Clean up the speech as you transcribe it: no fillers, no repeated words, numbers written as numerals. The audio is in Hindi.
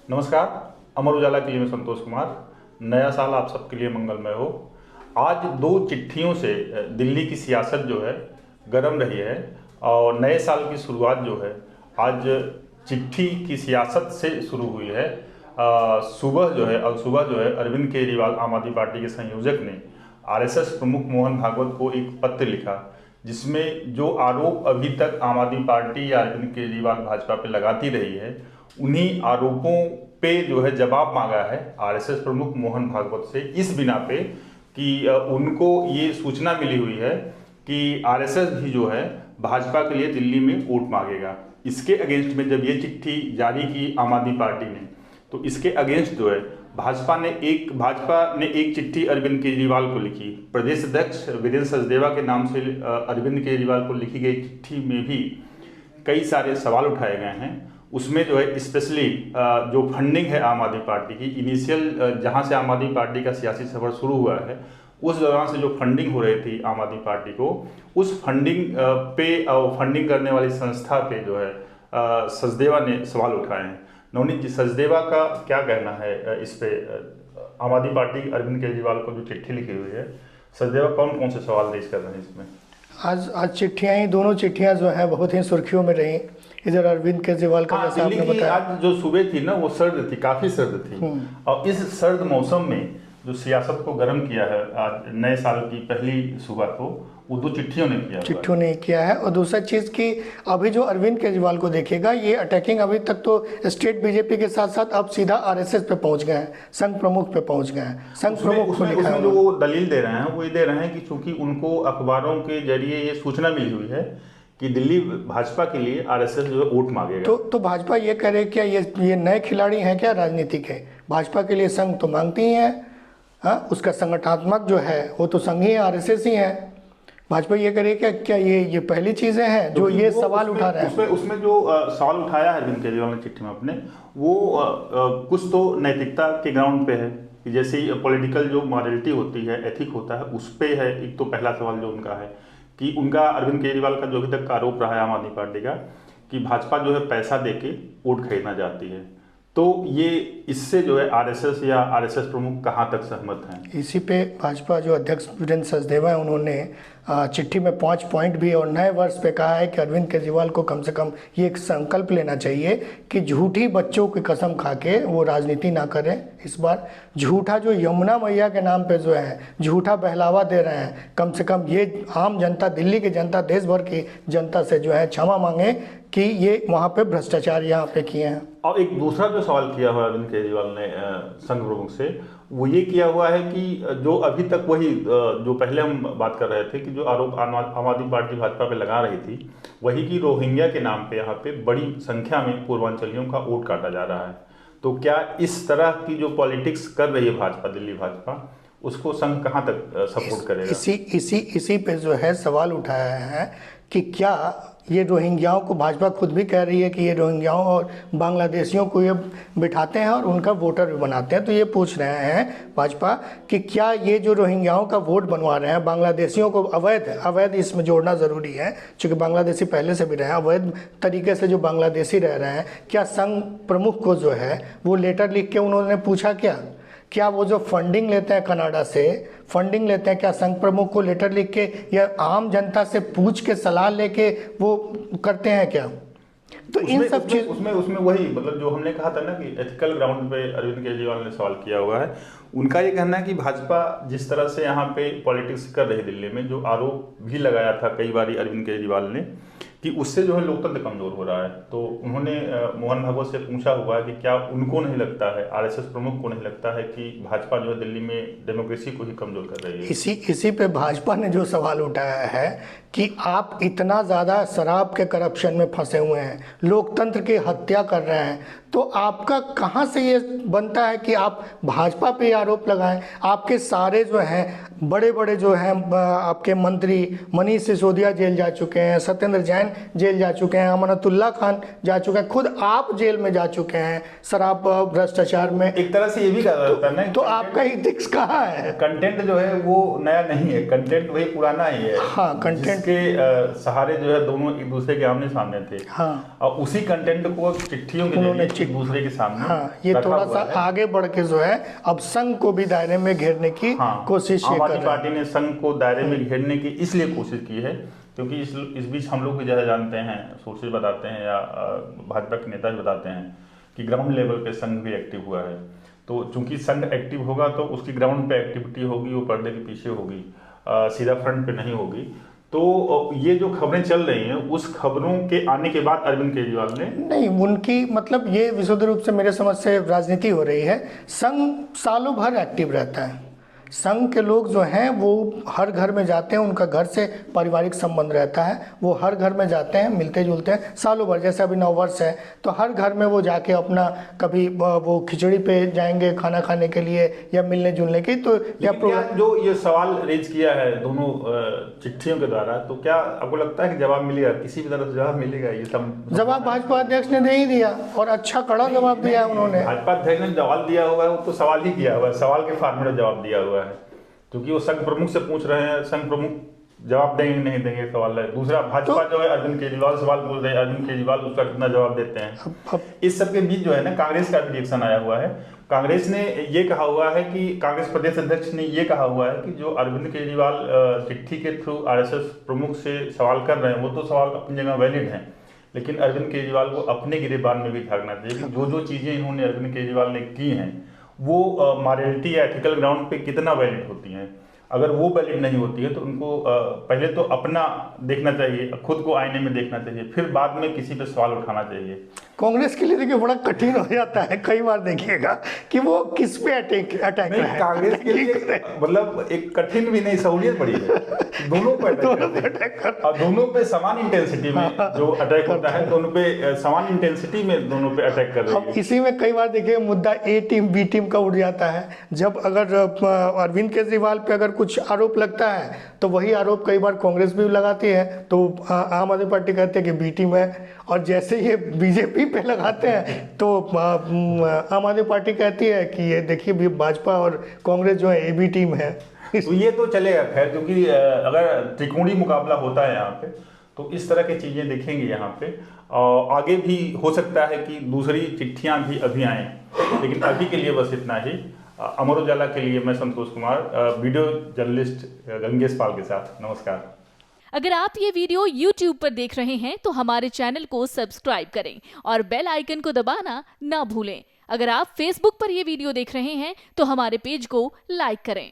नमस्कार। अमर उजाला के लिए मैं संतोष कुमार। नया साल आप सबके लिए मंगलमय हो। आज दो चिट्ठियों से दिल्ली की सियासत जो है गर्म रही है और नए साल की शुरुआत जो है आज चिट्ठी की सियासत से शुरू हुई है। सुबह जो है अरविंद केजरीवाल आम आदमी पार्टी के संयोजक ने आरएसएस प्रमुख मोहन भागवत को एक पत्र लिखा, जिसमें जो आरोप अभी तक आम आदमी पार्टी या अरविंद केजरीवाल भाजपा पे लगाती रही है, उन्हीं आरोपों पे जो है जवाब मांगा है आरएसएस प्रमुख मोहन भागवत से, इस बिना पे कि उनको ये सूचना मिली हुई है कि आरएसएस भी जो है भाजपा के लिए दिल्ली में वोट मांगेगा। इसके अगेंस्ट में जब ये चिट्ठी जारी की आम आदमी पार्टी ने, तो इसके अगेंस्ट जो है भाजपा ने एक चिट्ठी अरविंद केजरीवाल को लिखी। प्रदेश अध्यक्ष वीरेंद्र सचदेवा के नाम से अरविंद केजरीवाल को लिखी गई चिट्ठी में भी कई सारे सवाल उठाए गए हैं। उसमें जो है स्पेशली जो फंडिंग है आम आदमी पार्टी की, इनिशियल जहां से आम आदमी पार्टी का सियासी सफर शुरू हुआ है, उस दौरान से जो फंडिंग हो रही थी आम आदमी पार्टी को, उस फंडिंग करने वाली संस्था पे जो है सचदेवा ने सवाल उठाए हैं। नवनीत जी, सचदेवा का क्या कहना है इस पे? आम आदमी पार्टी अरविंद केजरीवाल को जो चिट्ठी लिखी हुई है, सचदेवा कौन कौन से सवाल रेज कर रहे हैं इसमें? आज चिट्ठियां ही, दोनों चिट्ठियां जो है बहुत ही सुर्खियों में रही। इधर अरविंद केजरीवाल का जैसा आपने बताया, आज जो सुबह थी ना वो सर्द थी, काफी सर्द थी। और इस सर्द मौसम में जो सियासत को गर्म किया है आज नए साल की पहली सुबह को, वो दो चिट्ठियों ने किया है। और दूसरा चीज़ कि अभी जो अरविंद केजरीवाल को देखेगा, ये अटैकिंग अभी तक तो स्टेट बीजेपी के साथ साथ अब सीधा आरएसएस पे पहुंच गए हैं, संघ प्रमुख पे पहुंच गए हैं। संघ प्रमुख उसमें जो वो दलील दे रहे हैं वो ये दे रहे हैं कि चूंकि उनको अखबारों के जरिए ये सूचना मिली हुई है कि दिल्ली भाजपा के लिए आरएसएस जो है वोट मांगेगा। तो भाजपा ये करे क्या, ये नए खिलाड़ी हैं क्या राजनीतिक है? भाजपा के लिए संघ तो मांगती ही है, हाँ, उसका संगठनात्मक जो है वो तो संघ ही आरएसएस ही है। भाजपा ये करे क्या ये पहली चीजें हैं जो ये सवाल उठा रहे हैं? उसमें जो सवाल उठाया है अरविंद केजरीवाल ने चिट्ठी में अपने, वो कुछ तो नैतिकता के ग्राउंड पे है कि जैसे पॉलिटिकल जो मॉरलिटी होती है, एथिक होता है, उस पे है। एक तो पहला सवाल जो उनका है कि उनका अरविंद केजरीवाल का जो अभी तक का आरोप रहा है आम आदमी पार्टी का, कि भाजपा जो है पैसा देके वोट खरीदना चाहती है। तो ये इससे जो है आरएसएस या आरएसएस प्रमुख कहाँ तक सहमत हैं? इसी पे भाजपा जो अध्यक्ष वीरेंद्र सचदेवा है, उन्होंने चिट्ठी में 5 पॉइंट भी और नए वर्ष पे कहा है कि अरविंद केजरीवाल को कम से कम ये एक संकल्प लेना चाहिए कि झूठी बच्चों की कसम खा के वो राजनीति ना करें। इस बार झूठा जो यमुना मैया के नाम पे जो है झूठा बहलावा दे रहे हैं, कम से कम ये आम जनता, दिल्ली की जनता, देश भर की जनता से जो है क्षमा मांगे कि ये वहाँ पे भ्रष्टाचार यहाँ पे किए हैं। और एक दूसरा जो सवाल किया हुआ अरविंद केजरीवाल ने संघ प्रमुख से, वो ये किया हुआ है कि जो अभी तक वही जो पहले हम बात कर रहे थे कि जो आरोप आम आदमी पार्टी भाजपा पे लगा रही थी, वही कि रोहिंग्या के नाम पे यहाँ पे बड़ी संख्या में पूर्वांचलियों का वोट काटा जा रहा है। तो क्या इस तरह की जो पॉलिटिक्स कर रही है भाजपा, दिल्ली भाजपा, उसको संघ कहाँ तक सपोर्ट करेगा? इसी पे जो है सवाल उठाया है कि क्या ये रोहिंग्याओं को, भाजपा खुद भी कह रही है कि ये रोहिंग्याओं और बांग्लादेशियों को ये बिठाते हैं और उनका वोटर भी बनाते हैं। तो ये पूछ रहे हैं भाजपा कि क्या ये जो रोहिंग्याओं का वोट बनवा रहे हैं, बांग्लादेशियों को अवैध इसमें जोड़ना ज़रूरी है, क्योंकि बांग्लादेशी पहले से भी रहे हैं, अवैध तरीके से जो बांग्लादेशी रह रहे हैं, क्या संघ प्रमुख को जो है वो लेटर लिख के उन्होंने पूछा क्या वो जो फंडिंग लेते हैं कनाडा से, फंडिंग लेते हैं, क्या संघ प्रमुख को लेटर लिख के या आम जनता से पूछ के सलाह लेके वो करते हैं क्या? तो इन सब चीज उसमें वही मतलब जो हमने कहा था ना कि एथिकल ग्राउंड पे अरविंद केजरीवाल ने सवाल किया हुआ है। उनका ये कहना है कि भाजपा जिस तरह से यहाँ पे पॉलिटिक्स कर रही है दिल्ली में, जो आरोप भी लगाया था कई बार अरविंद केजरीवाल ने कि उससे जो है लोकतंत्र कमजोर हो रहा है। तो उन्होंने मोहन भागवत से पूछा हुआ है कि क्या उनको नहीं लगता है, आरएसएस प्रमुख को नहीं लगता है कि भाजपा जो है दिल्ली में डेमोक्रेसी को ही कमजोर कर रही है? इसी पे भाजपा ने जो सवाल उठाया है कि आप इतना ज़्यादा शराब के करप्शन में फंसे हुए हैं, लोकतंत्र की हत्या कर रहे हैं, तो आपका कहाँ से ये बनता है कि आप भाजपा पे आरोप लगाएं? आपके सारे जो हैं बड़े जो हैं आपके मंत्री, मनीष सिसोदिया जेल जा चुके हैं, सत्येंद्र जैन जेल जा चुके हैं, अमानतुल्लाह खान जा चुके हैं, खुद आप जेल में जा चुके हैं शराब भ्रष्टाचार में। एक तरह से ये भी कहा जाता है ना, तो आपका एथिक्स कहाँ है? कंटेंट जो है वो नया नहीं है, कंटेंट वही पुराना ही है। हाँ, कंटेंट के सहारे जो है दोनों एक दूसरे के आमने सामने थे। हाँ, और उसी कंटेंट को चिट्ठियों के उन्होंने एक दूसरे के सामने हाँ, ये रखा थोड़ा हुआ सा है। आगे बढ़ के जो है अब संघ को भी दायरे में घेरने की कोशिश ये आम कर आदमी रहे हैं। पार्टी ने संघ को दायरे में घेरने की इसलिए कोशिश की है क्योंकि इस बीच हम लोग भी जैसा जानते हैं, सोर्सेज बताते हैं या भाजपा के नेता भी बताते हैं कि ग्राउंड लेवल पे संघ भी एक्टिव हुआ है। तो चूंकि संघ एक्टिव होगा तो उसकी ग्राउंड पे एक्टिविटी होगी, वो पर्दे के पीछे होगी, सीधा फ्रंट पे नहीं होगी। तो ये जो खबरें चल रही हैं उस खबरों के आने के बाद अरविंद केजरीवाल ने नहीं, उनकी मतलब ये विशुद्ध रूप से मेरे समझ से राजनीति हो रही है। संघ सालों भर एक्टिव रहता है। संघ के लोग जो हैं वो हर घर में जाते हैं, उनका घर से पारिवारिक संबंध रहता है, वो हर घर में जाते हैं, मिलते जुलते हैं सालों भर। जैसे अभी नववर्ष है तो हर घर में वो जाके अपना कभी वो खिचड़ी पे जाएंगे खाना खाने के लिए या मिलने जुलने की। तो या जो ये सवाल रेज किया है दोनों चिट्ठियों के द्वारा, तो क्या आपको लगता है कि जवाब मिलेगा, किसी भी तरह से जवाब मिलेगा? ये सब जवाब भाजपा अध्यक्ष ने दे ही दिया और अच्छा कड़ा जवाब दिया है उन्होंने। भाजपा अध्यक्ष ने जवाब दिया हुआ है, वो तो सवाल ही किया हुआ है, सवाल के फॉर्मेट में जवाब दिया हुआ है क्योंकि वो संघ प्रमुख से पूछ रहे हैं, संघ प्रमुख जवाब देंगे नहीं देंगे सवाल है। दूसरा भाजपा जो है अरविंद केजरीवाल सवाल पूछ रहे हैं, अरविंद केजरीवाल उसका कितना जवाब देते हैं। इस सब के बीच जो है ना कांग्रेस का भी रिएक्शन आया हुआ है। कांग्रेस ने ये कहा हुआ है कि कांग्रेस प्रदेश अध्यक्ष ने ये कहा हुआ है कि जो अरविंद केजरीवाल चिट्ठी के थ्रू आरएसएस प्रमुख से सवाल कर रहे हैं वो तो सवाल अपनी जगह वैलिड हैं, लेकिन अरविंद केजरीवाल को अपने गिरेबान में भी झांकना चाहिए कि जो चीजें इन्होंने अरविंद केजरीवाल ने की हैं वो मॉरलिटी या एथिकल ग्राउंड पे कितना वैलिड होती हैं। अगर वो वैलिड नहीं होती है तो उनको पहले तो अपना देखना चाहिए, खुद को आईने में देखना चाहिए, फिर बाद में किसी पे सवाल उठाना चाहिए। कांग्रेस के लिए देखिए बड़ा कठिन हो जाता है कई बार, देखिएगा कि वो किस पे अटैक है। कांग्रेस के लिए मतलब एक कठिन भी नहीं, सहूलियत बड़ी है, दोनों पे अटैक और दोनों पे समान इंटेंसिटी में जो अटैक होता है, दोनों पे समान इंटेंसिटी में दोनों पे अटैक कर रही है। अब इसी में कई बार देखिए मुद्दा ए टीम बी टीम का उठ जाता है। जब अगर अरविंद केजरीवाल पे अगर कुछ आरोप लगता है तो वही आरोप कई बार कांग्रेस भी लगाती है, तो आम आदमी पार्टी कहते हैं कि बी टीम है, और जैसे ये बीजेपी पे लगाते हैं तो आम आदमी पार्टी कहती है कि ये देखिए भाजपा और कांग्रेस जो है ए बी टीम है। तो ये तो चलेगा खैर, क्योंकि अगर त्रिकोणीय मुकाबला होता है यहाँ पे तो इस तरह की चीजें देखेंगे यहाँ पे, और आगे भी हो सकता है कि दूसरी चिट्ठियां भी अभी आएँ, लेकिन अभी के लिए बस इतना ही। अमर उजाला के लिए मैं संतोष कुमार, वीडियो जर्नलिस्ट गंगेश पाल के साथ, नमस्कार। अगर आप ये वीडियो YouTube पर देख रहे हैं तो हमारे चैनल को सब्सक्राइब करें और बेल आइकन को दबाना ना भूलें। अगर आप Facebook पर ये वीडियो देख रहे हैं तो हमारे पेज को लाइक करें।